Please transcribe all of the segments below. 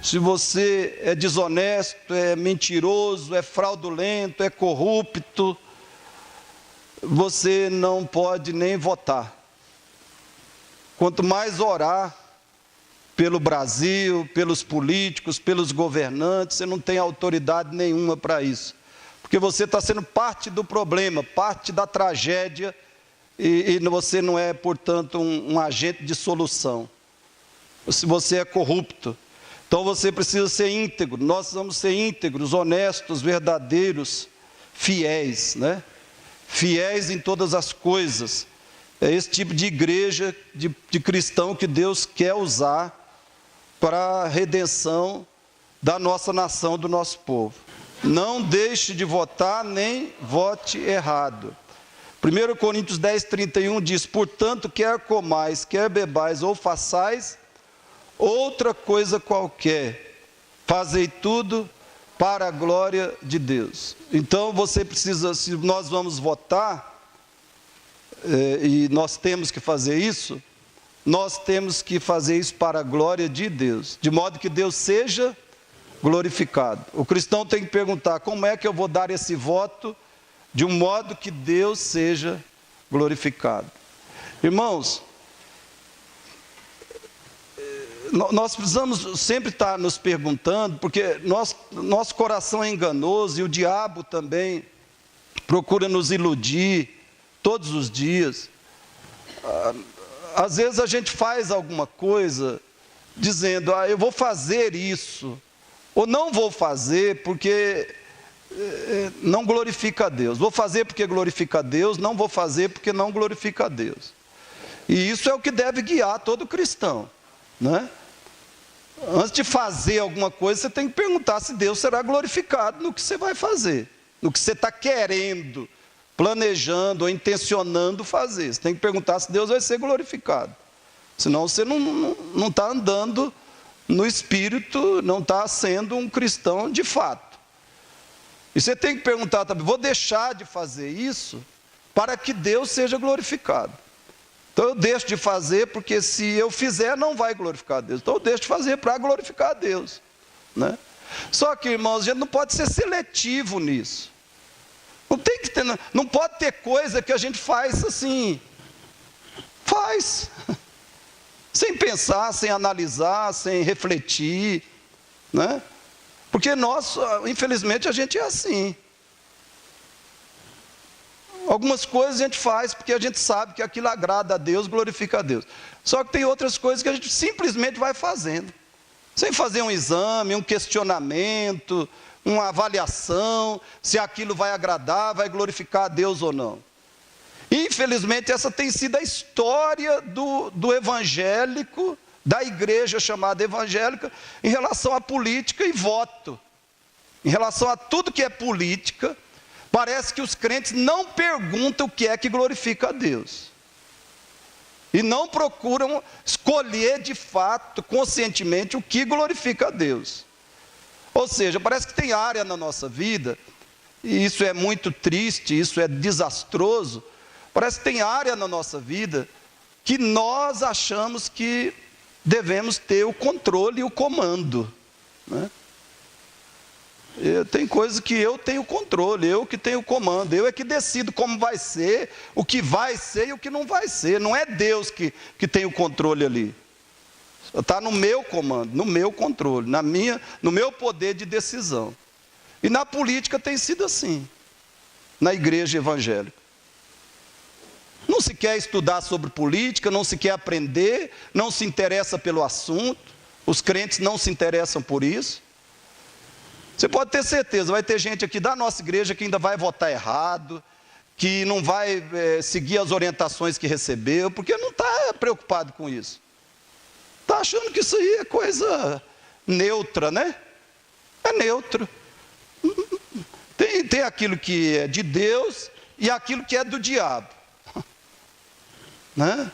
se você é desonesto, é mentiroso, é fraudulento, é corrupto, você não pode nem votar. Quanto mais orar pelo Brasil, pelos políticos, pelos governantes, você não tem autoridade nenhuma para isso. Porque você está sendo parte do problema, parte da tragédia, e você não é, portanto, um agente de solução. Se você é corrupto, então você precisa ser íntegro. Nós vamos ser íntegros, honestos, verdadeiros, fiéis, né? Fiéis em todas as coisas. É esse tipo de igreja, de cristão que Deus quer usar para a redenção da nossa nação, do nosso povo. Não deixe de votar, nem vote errado. 1 Coríntios 10, 31 diz: portanto, quer comais, quer bebais ou façais outra coisa qualquer, fazei tudo para a glória de Deus. Então você precisa, se nós vamos votar, e nós temos que fazer isso, nós temos que fazer isso para a glória de Deus, de modo que Deus seja glorificado. O cristão tem que perguntar: como é que eu vou dar esse voto de um modo que Deus seja glorificado? Irmãos, nós precisamos sempre estar nos perguntando, porque nosso coração é enganoso e o diabo também procura nos iludir todos os dias. Às vezes a gente faz alguma coisa dizendo: eu vou fazer isso, ou não vou fazer porque não glorifica a Deus. Vou fazer porque glorifica a Deus, não vou fazer porque não glorifica a Deus. E isso é o que deve guiar todo cristão, né? Antes de fazer alguma coisa, você tem que perguntar se Deus será glorificado no que você vai fazer, no que você está querendo, planejando ou intencionando fazer. Você tem que perguntar se Deus vai ser glorificado. Senão você não está andando no Espírito, não está sendo um cristão de fato. E você tem que perguntar também: vou deixar de fazer isso para que Deus seja glorificado. Então eu deixo de fazer porque se eu fizer não vai glorificar a Deus. Então eu deixo de fazer para glorificar a Deus, né? Só que, irmãos, a gente não pode ser seletivo nisso. Não pode ter coisa que a gente faz assim, faz, sem pensar, sem analisar, sem refletir, né? Porque nós, infelizmente, a gente é assim. Algumas coisas a gente faz porque a gente sabe que aquilo agrada a Deus, glorifica a Deus. Só que tem outras coisas que a gente simplesmente vai fazendo, sem fazer um exame, um questionamento, uma avaliação, se aquilo vai agradar, vai glorificar a Deus ou não. Infelizmente, essa tem sido a história do evangélico, da igreja chamada evangélica, em relação à política e voto. Em relação a tudo que é política, parece que os crentes não perguntam o que é que glorifica a Deus. E não procuram escolher de fato, conscientemente, o que glorifica a Deus. Ou seja, parece que tem área na nossa vida, e isso é muito triste, isso é desastroso. Parece que tem área na nossa vida que nós achamos que devemos ter o controle e o comando, né? Tem coisas que eu tenho controle, eu que tenho comando, eu é que decido como vai ser, o que vai ser e o que não vai ser. Não é Deus que tem o controle ali. Está no meu comando, no meu controle, no meu poder de decisão. E na política tem sido assim, na igreja evangélica. Não se quer estudar sobre política, não se quer aprender, não se interessa pelo assunto, os crentes não se interessam por isso. Você pode ter certeza, vai ter gente aqui da nossa igreja que ainda vai votar errado, que não vai seguir as orientações que recebeu, porque não está preocupado com isso. Está achando que isso aí é coisa neutra, né? É neutro. Tem aquilo que é de Deus e aquilo que é do diabo, né?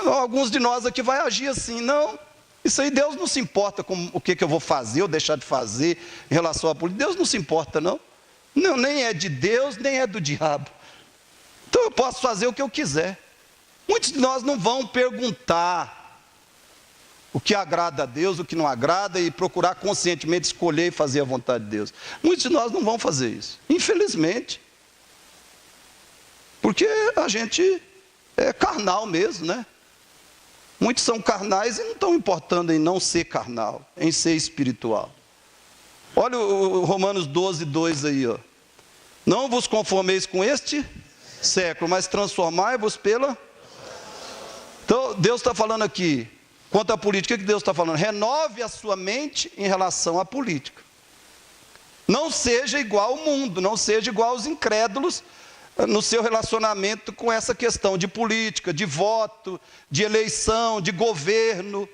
Alguns de nós aqui vai agir assim: não, isso aí Deus não se importa com o que eu vou fazer ou deixar de fazer em relação à política. Deus não se importa, não. Não, nem é de Deus, nem é do diabo. Então eu posso fazer o que eu quiser. Muitos de nós não vão perguntar o que agrada a Deus, o que não agrada, e procurar conscientemente escolher e fazer a vontade de Deus. Muitos de nós não vão fazer isso, infelizmente. Porque a gente é carnal mesmo, né? Muitos são carnais e não estão importando em não ser carnal, em ser espiritual. Olha o Romanos 12, 2 aí, ó. Não vos conformeis com este século, mas transformai-vos pela... Então, Deus está falando aqui, quanto à política, o que Deus está falando? Renove a sua mente em relação à política. Não seja igual ao mundo, não seja igual aos incrédulos no seu relacionamento com essa questão de política, de voto, de eleição, de governo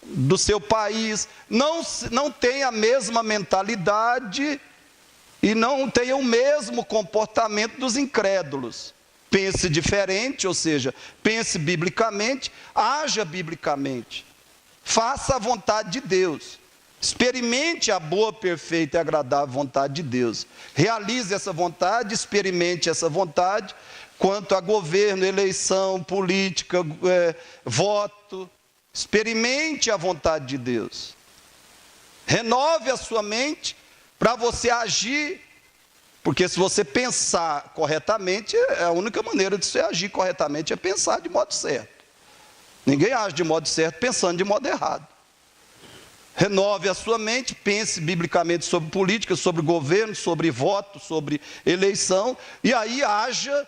do seu país. Não tenha a mesma mentalidade e não tenha o mesmo comportamento dos incrédulos. Pense diferente, ou seja, pense biblicamente, haja biblicamente, faça a vontade de Deus, experimente a boa, perfeita e agradável vontade de Deus, realize essa vontade, experimente essa vontade, quanto a governo, eleição, política, voto, experimente a vontade de Deus, renove a sua mente para você agir. Porque se você pensar corretamente, a única maneira de você agir corretamente é pensar de modo certo. Ninguém age de modo certo pensando de modo errado. Renove a sua mente, pense biblicamente sobre política, sobre governo, sobre voto, sobre eleição, e aí haja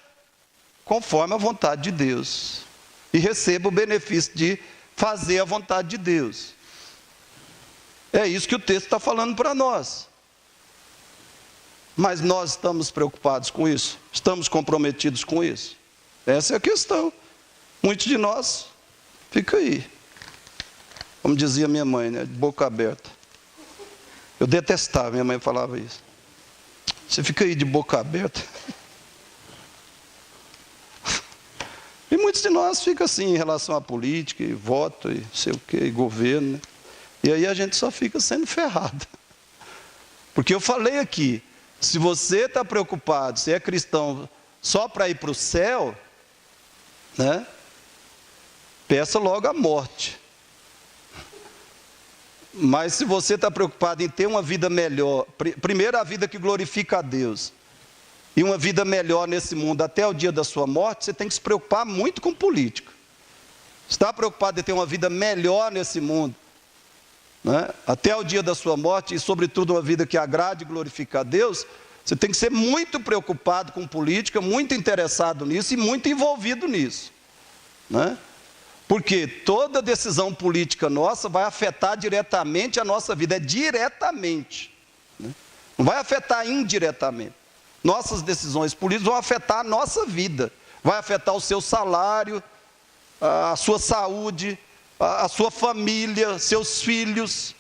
conforme a vontade de Deus. E receba o benefício de fazer a vontade de Deus. É isso que o texto está falando para nós. Mas nós estamos preocupados com isso? Estamos comprometidos com isso? Essa é a questão. Muitos de nós ficam aí, como dizia minha mãe, né, de boca aberta. Eu detestava, minha mãe falava isso. Você fica aí de boca aberta. E muitos de nós ficam assim em relação à política, e voto, e sei o quê, e governo, né? E aí a gente só fica sendo ferrado. Porque eu falei aqui, se você está preocupado, se é cristão só para ir para o céu, né, peça logo a morte. Mas se você está preocupado em ter uma vida melhor, primeiro a vida que glorifica a Deus, e uma vida melhor nesse mundo até o dia da sua morte, você tem que se preocupar muito com política. Se está preocupado em ter uma vida melhor nesse mundo, né, até o dia da sua morte, e sobretudo uma vida que agrade e glorifique a Deus, você tem que ser muito preocupado com política, muito interessado nisso e muito envolvido nisso, né? Porque toda decisão política nossa vai afetar diretamente a nossa vida, diretamente, né? Não vai afetar indiretamente. Nossas decisões políticas vão afetar a nossa vida, vai afetar o seu salário, a sua saúde, a sua família, seus filhos,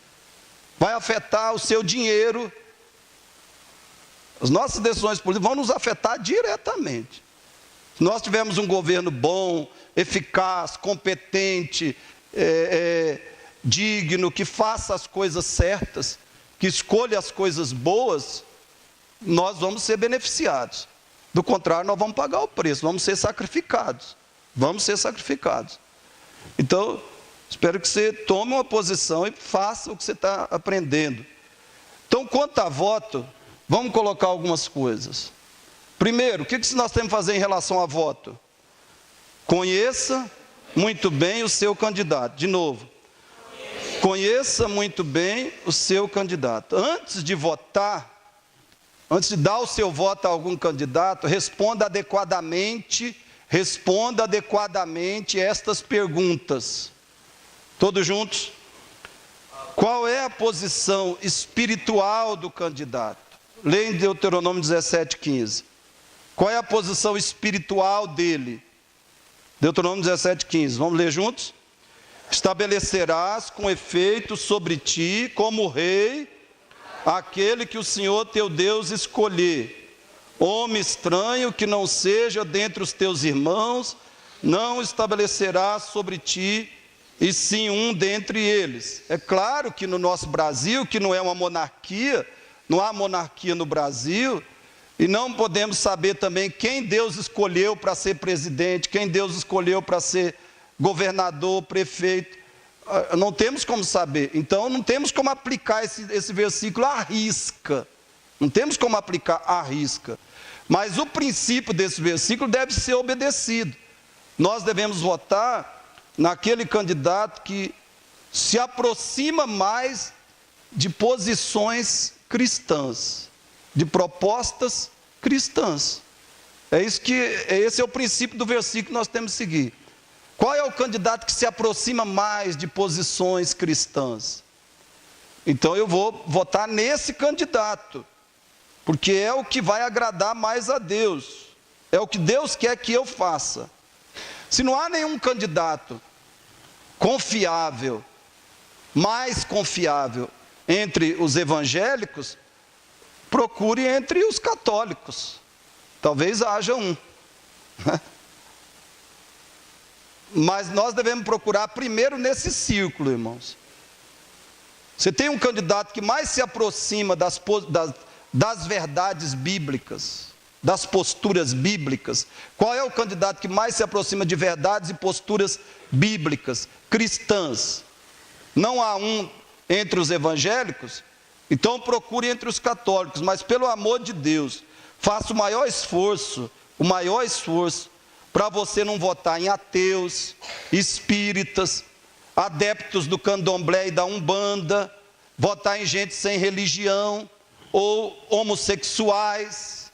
vai afetar o seu dinheiro. As nossas decisões políticas vão nos afetar diretamente. Se nós tivermos um governo bom, eficaz, competente, digno, que faça as coisas certas, que escolha as coisas boas, nós vamos ser beneficiados. Do contrário, nós vamos pagar o preço, vamos ser sacrificados. Vamos ser sacrificados. Então, espero que você tome uma posição e faça o que você está aprendendo. Então, quanto a voto, vamos colocar algumas coisas. Primeiro, o que nós temos que fazer em relação a voto? Conheça muito bem o seu candidato. De novo, conheça muito bem o seu candidato. Antes de votar, antes de dar o seu voto a algum candidato, responda adequadamente estas perguntas. Todos juntos? Qual é a posição espiritual do candidato? Leia em Deuteronômio 17:15. Qual é a posição espiritual dele? Deuteronômio 17:15. Vamos ler juntos? Estabelecerás com efeito sobre ti, como rei, aquele que o Senhor teu Deus escolher. Homem estranho que não seja dentre os teus irmãos, não estabelecerás sobre ti, e sim um dentre eles. É claro que no nosso Brasil, que não é uma monarquia, não há monarquia no Brasil, e não podemos saber também quem Deus escolheu para ser presidente, quem Deus escolheu para ser governador, prefeito. não temos como saber. Então, não temos como aplicar esse versículo à risca. Não temos como aplicar à risca. Mas o princípio desse versículo deve ser obedecido. Nós devemos votar naquele candidato que se aproxima mais de posições cristãs, de propostas cristãs. Esse é o princípio do versículo que nós temos que seguir. Qual é o candidato que se aproxima mais de posições cristãs? Então eu vou votar nesse candidato, porque é o que vai agradar mais a Deus, é o que Deus quer que eu faça. Se não há nenhum candidato confiável, mais confiável entre os evangélicos, procure entre os católicos. Talvez haja um. Mas nós devemos procurar primeiro nesse círculo, irmãos. Você tem um candidato que mais se aproxima das verdades bíblicas, das posturas bíblicas. Qual é o candidato que mais se aproxima de verdades e posturas bíblicas, cristãs? Não há um entre os evangélicos? Então procure entre os católicos, mas pelo amor de Deus, faça o maior esforço para você não votar em ateus, espíritas, adeptos do candomblé e da umbanda, votar em gente sem religião, ou homossexuais.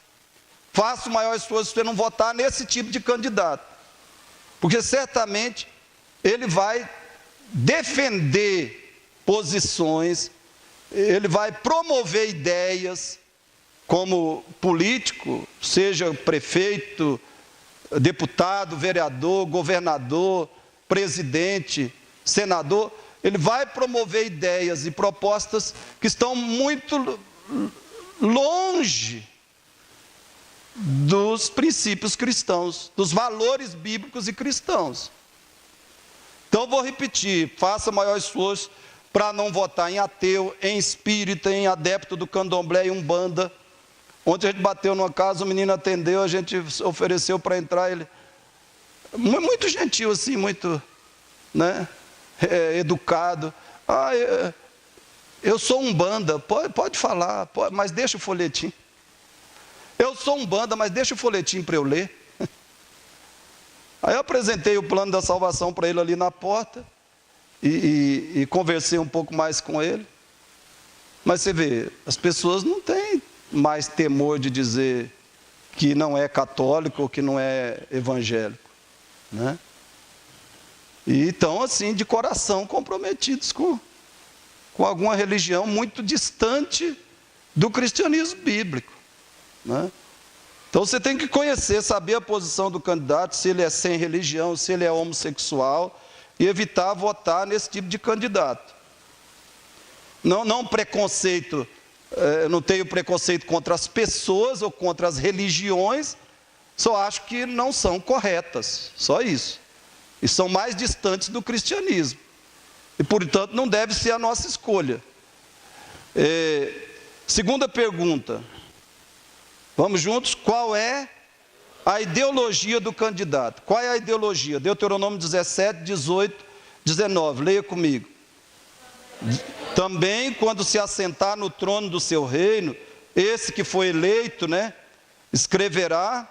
Faça o maior esforço para você não votar nesse tipo de candidato, porque certamente ele vai defender posições, ele vai promover ideias, como político, seja prefeito, deputado, vereador, governador, presidente, senador, ele vai promover ideias e propostas que estão muito longe dos princípios cristãos, dos valores bíblicos e cristãos. Então vou repetir, faça o maior esforço para não votar em ateu, em espírita, em adepto do candomblé e umbanda. Ontem a gente bateu numa casa, o menino atendeu, a gente ofereceu para entrar, ele muito gentil assim, muito, né, educado. Eu sou umbanda, pode falar, mas deixa o folhetim. Eu sou umbanda, mas deixa o folhetim para eu ler. Aí eu apresentei o plano da salvação para ele ali na porta e conversei um pouco mais com ele. Mas você vê, as pessoas não têm mais temor de dizer que não é católico ou que não é evangélico, né? E estão assim de coração comprometidos com alguma religião muito distante do cristianismo bíblico, né? Então você tem que conhecer, saber a posição do candidato, se ele é sem religião, se ele é homossexual, e evitar votar nesse tipo de candidato. Não preconceito. Eu não tenho preconceito contra as pessoas ou contra as religiões, só acho que não são corretas, só isso. E são mais distantes do cristianismo. E, portanto, não deve ser a nossa escolha. Segunda pergunta. Vamos juntos? Qual é a ideologia do candidato? Qual é a ideologia? Deuteronômio 17, 18, 19. Leia comigo. Também, quando se assentar no trono do seu reino, esse que foi eleito, né, escreverá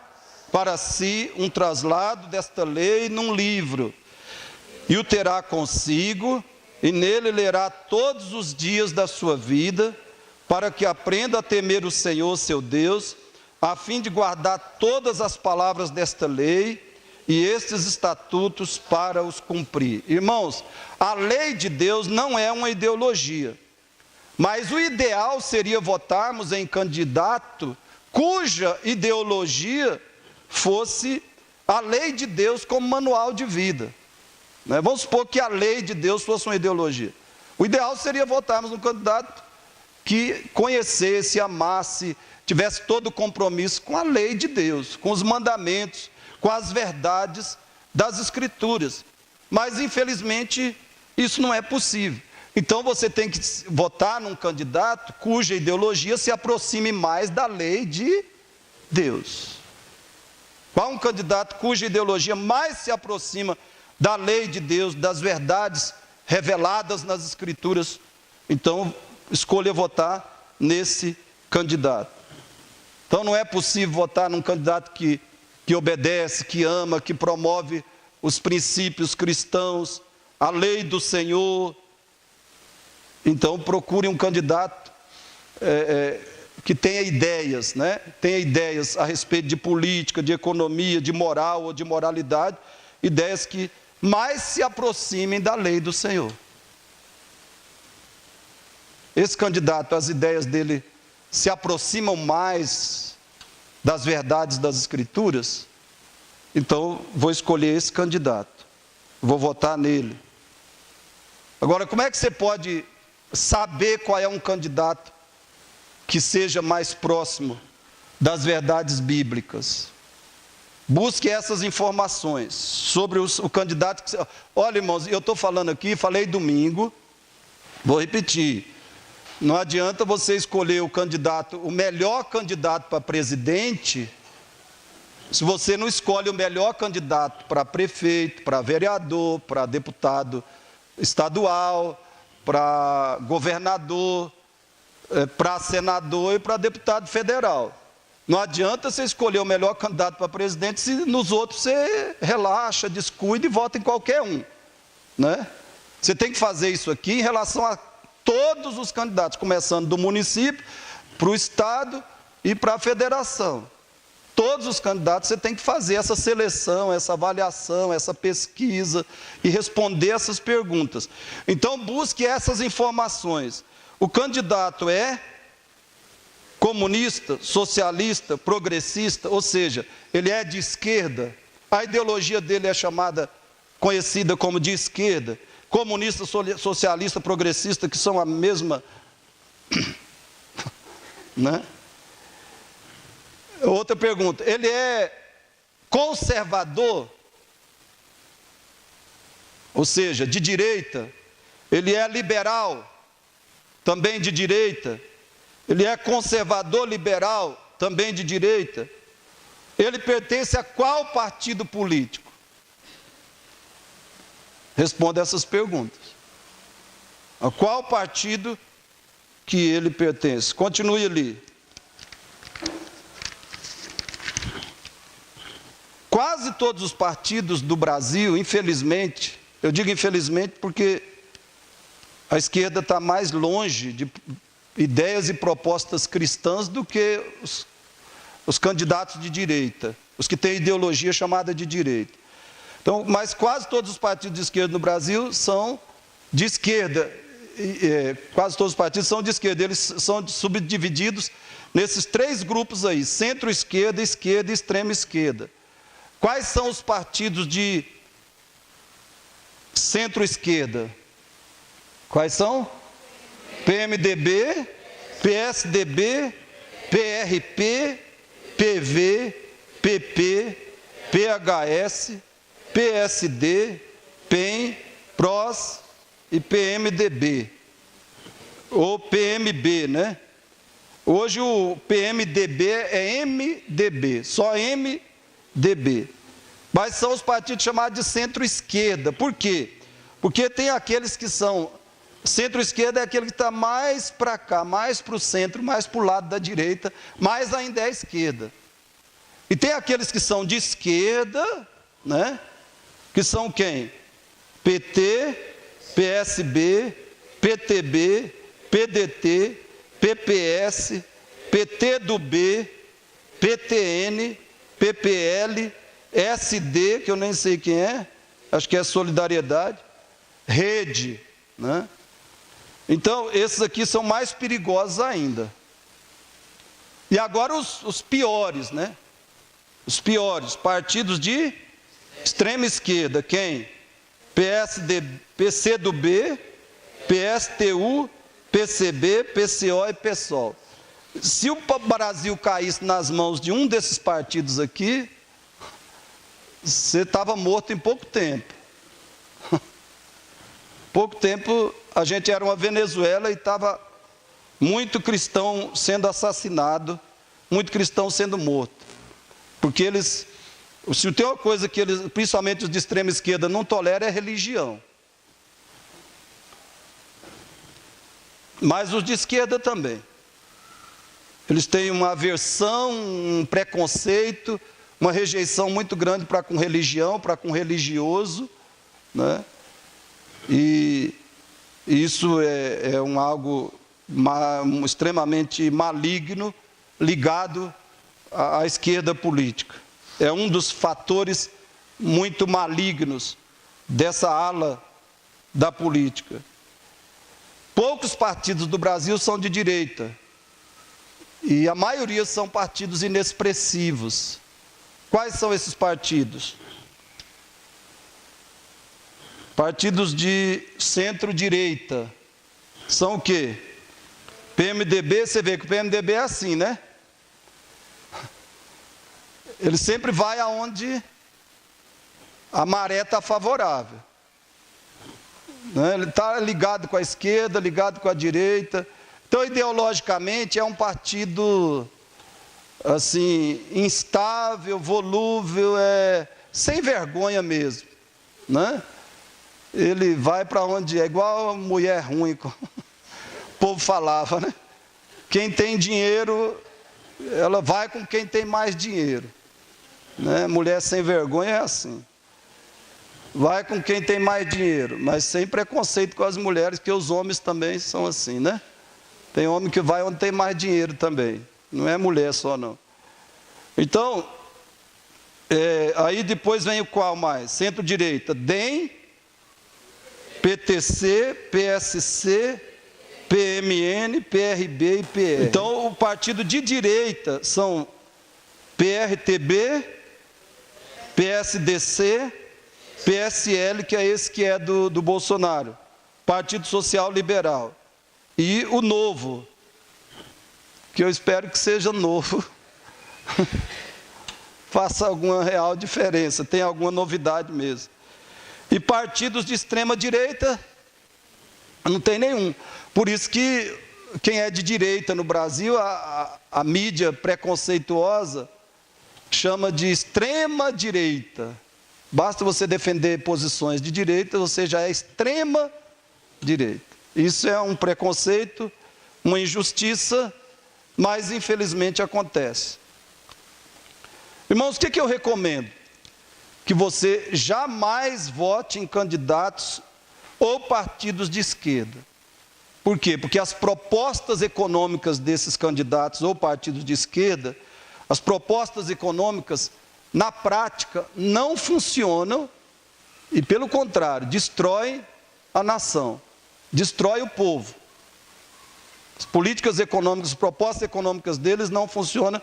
para si um traslado desta lei num livro, e o terá consigo, e nele lerá todos os dias da sua vida, para que aprenda a temer o Senhor, seu Deus, a fim de guardar todas as palavras desta lei e estes estatutos para os cumprir. Irmãos, a lei de Deus não é uma ideologia, mas o ideal seria votarmos em candidato cuja ideologia fosse a lei de Deus como manual de vida, né? Vamos supor que a lei de Deus fosse uma ideologia. O ideal seria votarmos um candidato que conhecesse, amasse, tivesse todo o compromisso com a lei de Deus, com os mandamentos, com as verdades das Escrituras. Mas, infelizmente, isso não é possível. Então, você tem que votar num candidato cuja ideologia se aproxime mais da lei de Deus. Qual um candidato cuja ideologia mais se aproxima da lei de Deus, das verdades reveladas nas Escrituras, então escolha votar nesse candidato. Então não é possível votar num candidato que obedece, que ama, que promove os princípios cristãos, a lei do Senhor. Então procure um candidato que tenha ideias, né? Tenha ideias a respeito de política, de economia, de moral ou de moralidade, ideias que mais se aproximem da lei do Senhor. Esse candidato, as ideias dele se aproximam mais das verdades das Escrituras, então vou escolher esse candidato, vou votar nele. Agora, como é que você pode saber qual é um candidato que seja mais próximo das verdades bíblicas? Busque essas informações sobre o candidato que você... Olha, irmãos, eu estou falando aqui, falei domingo, vou repetir. Não adianta você escolher o candidato, o melhor candidato para presidente, se você não escolhe o melhor candidato para prefeito, para vereador, para deputado estadual, para governador, para senador e para deputado federal. Não adianta você escolher o melhor candidato para presidente se nos outros você relaxa, descuida e vota em qualquer um, né? Você tem que fazer isso aqui em relação a todos os candidatos, começando do município, para o estado e para a federação. Todos os candidatos você tem que fazer essa seleção, essa avaliação, essa pesquisa e responder essas perguntas. Então busque essas informações. O candidato é comunista, socialista, progressista, ou seja, ele é de esquerda, a ideologia dele é conhecida como de esquerda. Comunista, socialista, progressista, que são a mesma, né? Outra pergunta, ele é conservador, ou seja, de direita? Ele é liberal, também de direita? Ele é conservador liberal, também de direita? Ele pertence a qual partido político? Responda essas perguntas. A qual partido que ele pertence? Continue ali. Quase todos os partidos do Brasil, infelizmente, eu digo infelizmente porque a esquerda está mais longe de ideias e propostas cristãs do que os candidatos de direita, os que têm ideologia chamada de direita. Então, mas quase todos os partidos de esquerda no Brasil são de esquerda, quase todos os partidos são de esquerda, eles são subdivididos nesses três grupos aí, centro-esquerda, esquerda e extrema-esquerda. Quais são os partidos de centro-esquerda? Quais são? PMDB, PSDB, PRP, PV, PP, PHS, PSD, PEN, PROS e PMDB, ou PMB, né? Hoje o PMDB é MDB, só MDB. Mas são os partidos chamados de centro-esquerda. Por quê? Porque tem aqueles que são... Centro-esquerda é aquele que está mais para cá, mais para o centro, mais para o lado da direita, mas ainda é esquerda. E tem aqueles que são de esquerda, né? Que são quem? PT, PSB, PTB, PDT, PPS, PT do B, PTN, PPL, SD, que eu nem sei quem é, acho que é Solidariedade, Rede, né? Então, esses aqui são mais perigosos ainda. E agora os piores, né? Os piores, partidos de extrema esquerda, quem? PSD, PCdoB, PSTU, PCB, PCO e PSOL. Se o Brasil caísse nas mãos de um desses partidos aqui, você estava morto em pouco tempo. Pouco tempo a gente era uma Venezuela e estava muito cristão sendo assassinado, muito cristão sendo morto. Porque eles, se tem uma coisa que eles, principalmente os de extrema esquerda, não toleram é religião. mas os de esquerda também. Eles têm uma aversão, um preconceito, uma rejeição muito grande para com religião, para com religioso, né? E isso é algo extremamente maligno, ligado à esquerda política. É um dos fatores muito malignos dessa ala da política. Poucos partidos do Brasil são de direita, e a maioria são partidos inexpressivos. Quais são esses partidos? Partidos de centro-direita. São o quê? PMDB, você vê que o PMDB é assim, né? Ele sempre vai aonde a maré está favorável, né? Ele está ligado com a esquerda, ligado com a direita. Então, ideologicamente, é um partido, assim, instável, volúvel, sem vergonha mesmo, né? Ele vai para onde é igual a mulher ruim, como o povo falava, né? Quem tem dinheiro, ela vai com quem tem mais dinheiro, né? Mulher sem vergonha é assim. Vai com quem tem mais dinheiro, mas sem preconceito com as mulheres, que os homens também são assim, né? Tem homem que vai onde tem mais dinheiro também, não é mulher só não. Então, aí depois vem o qual mais? Centro-direita, DEM, PTC, PSC, PMN, PRB e PR. Então, o partido de direita são PRTB, PSDC, PSL, que é esse que é do Bolsonaro, Partido Social Liberal. E o Novo, que eu espero que seja novo, faça alguma real diferença, tenha alguma novidade mesmo. E partidos de extrema direita, não tem nenhum. Por isso que quem é de direita no Brasil, a mídia preconceituosa chama de extrema direita. Basta você defender posições de direita, você já é extrema direita. Isso é um preconceito, uma injustiça, mas infelizmente acontece. Irmãos, o que eu recomendo? Que você jamais vote em candidatos ou partidos de esquerda. Por quê? Porque as propostas econômicas desses candidatos ou partidos de esquerda, as propostas econômicas, na prática, não funcionam e, pelo contrário, destroem a nação, destrói o povo. As políticas econômicas, as propostas econômicas deles não funcionam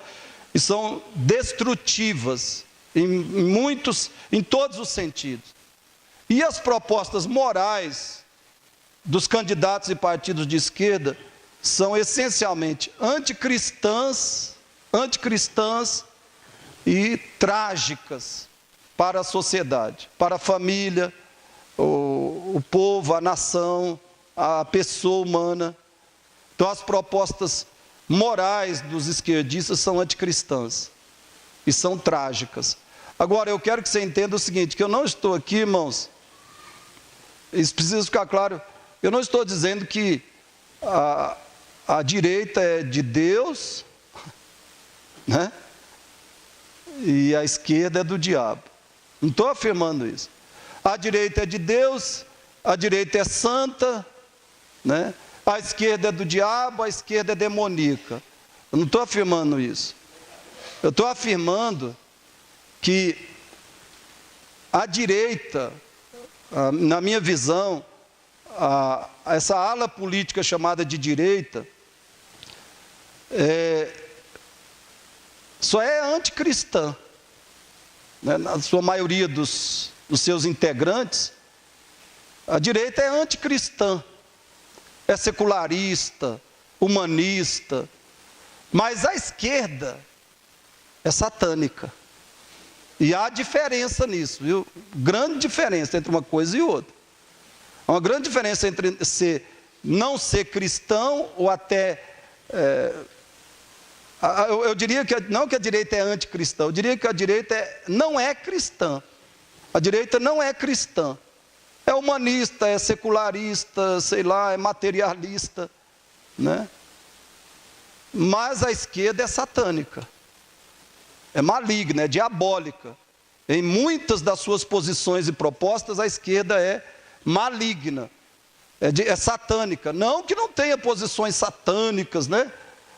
e são destrutivas em todos os sentidos. E as propostas morais dos candidatos e partidos de esquerda são essencialmente anticristãs e trágicas para a sociedade, para a família, o povo, a nação, a pessoa humana. Então, as propostas morais dos esquerdistas são anticristãs e são trágicas. Agora, eu quero que você entenda o seguinte, que eu não estou aqui, irmãos, isso precisa ficar claro, eu não estou dizendo que a direita é de Deus, né? E a esquerda é do diabo. Não estou afirmando isso. A direita é de Deus, a direita é santa, né? A esquerda é do diabo, a esquerda é demoníaca. Eu não estou afirmando isso. Eu estou afirmando que a direita, na minha visão, essa ala política chamada de direita, só é anticristã, né? Na sua maioria dos seus integrantes, a direita é anticristã, é secularista, humanista, mas a esquerda é satânica. E há diferença nisso, viu? Grande diferença entre uma coisa e outra. Há uma grande diferença entre não ser cristão ou até... eu diria que não que a direita é anticristã, eu diria que a direita não é cristã. A direita não é cristã. É humanista, é secularista, sei lá, é materialista. né? Mas a esquerda é satânica, é maligna, é diabólica. Em muitas das suas posições e propostas, a esquerda é maligna, é satânica. Não que não tenha posições satânicas, né,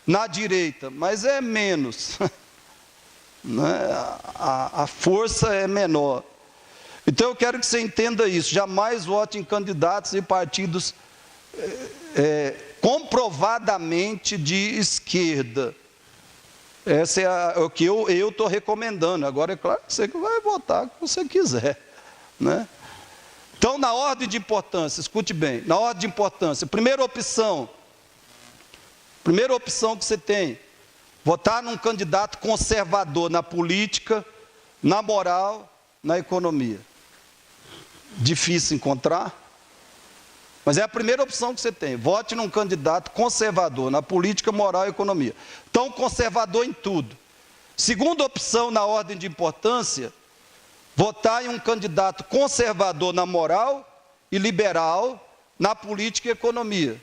na direita, mas é menos. Né? A força é menor. Então eu quero que você entenda isso. Jamais vote em candidatos e partidos comprovadamente de esquerda. Essa é o que eu estou recomendando. Agora é claro que você vai votar o que você quiser, né? Então, na ordem de importância, escute bem, na ordem de importância, primeira opção que você tem, votar num candidato conservador na política, na moral, na economia. Difícil encontrar, mas é a primeira opção que você tem. Vote num candidato conservador na política, moral e economia. Então, conservador em tudo. Segunda opção na ordem de importância, votar em um candidato conservador na moral e liberal na política e economia.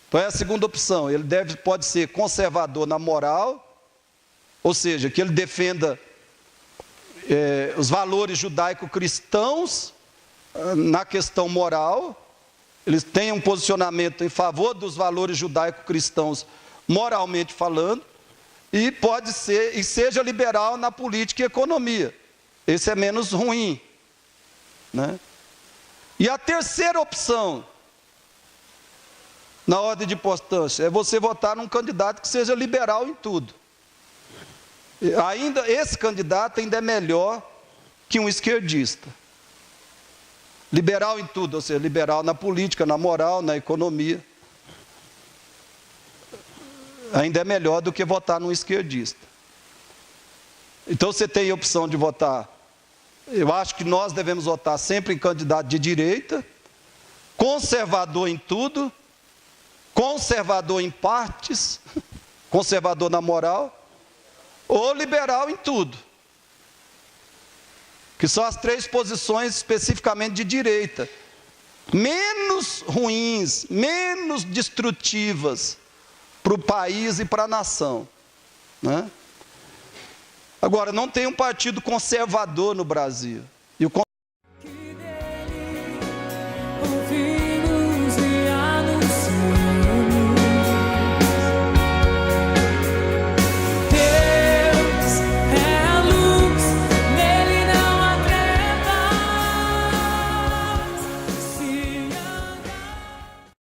Então é a segunda opção. Ele pode ser conservador na moral, ou seja, que ele defenda os valores judaico-cristãos na questão moral. Eles têm um posicionamento em favor dos valores judaico-cristãos moralmente falando, e pode ser, e seja liberal na política e economia. Esse é menos ruim, né? E a terceira opção, na ordem de importância, é você votar num candidato que seja liberal em tudo. Esse candidato ainda é melhor que um esquerdista. Liberal em tudo, ou seja, liberal na política, na moral, na economia. Ainda é melhor do que votar num esquerdista. Então você tem a opção de votar. Eu acho que nós devemos votar sempre em candidato de direita, conservador em tudo, conservador em partes, conservador na moral, ou liberal em tudo. Que são as três posições especificamente de direita, menos ruins, menos destrutivas para o país e para a nação, né? Agora, não tem um partido conservador no Brasil, e o